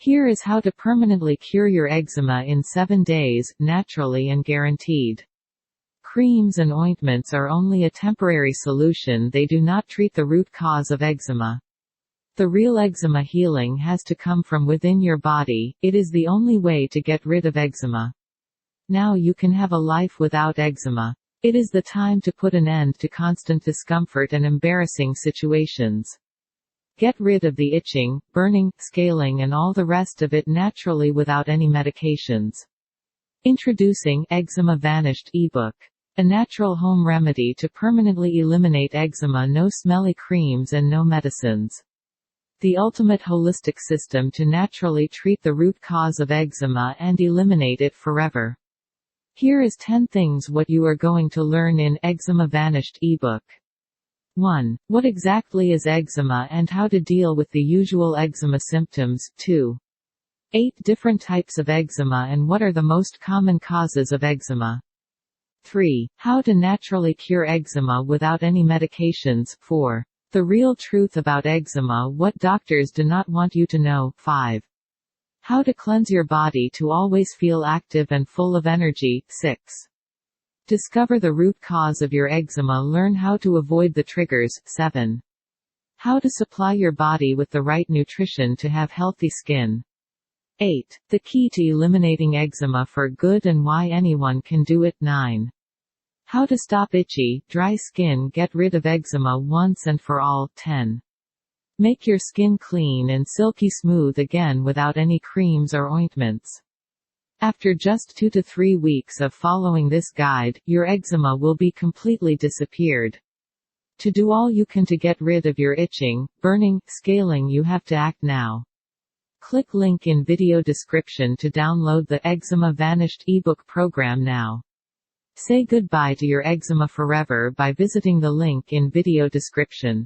Here is how to permanently cure your eczema in 7 days, naturally and guaranteed. Creams and ointments are only a temporary solution. They do not treat the root cause of eczema. The real eczema healing has to come from within your body. It is the only way to get rid of eczema. Now you can have a life without eczema. It is the time to put an end to constant discomfort and embarrassing situations. Get rid of the itching, burning, scaling and all the rest of it naturally without any medications. Introducing Eczema Vanished ebook. A natural home remedy to permanently eliminate eczema. No smelly creams and no medicines. The ultimate holistic system to naturally treat the root cause of eczema and eliminate it forever. Here is 10 things what you are going to learn in Eczema Vanished ebook. 1. What exactly is eczema and how to deal with the usual eczema symptoms. 2. 8 different types of eczema and what are the most common causes of eczema. 3. How to naturally cure eczema without any medications. 4. The real truth about eczema, what doctors do not want you to know. 5. How to cleanse your body to always feel active and full of energy. 6. Discover the root cause of your eczema. Learn how to avoid the triggers. 7. How to supply your body with the right nutrition to have healthy skin. 8. The key to eliminating eczema for good and why anyone can do it. 9. How to stop itchy, dry skin. Get rid of eczema once and for all. 10. Make your skin clean and silky smooth again without any creams or ointments. After just 2 to 3 weeks of following this guide, your eczema will be completely disappeared. To do all you can to get rid of your itching, burning, scaling, you have to act now. Click link in video description to download the Eczema Vanished ebook program now. Say goodbye to your eczema forever by visiting the link in video description.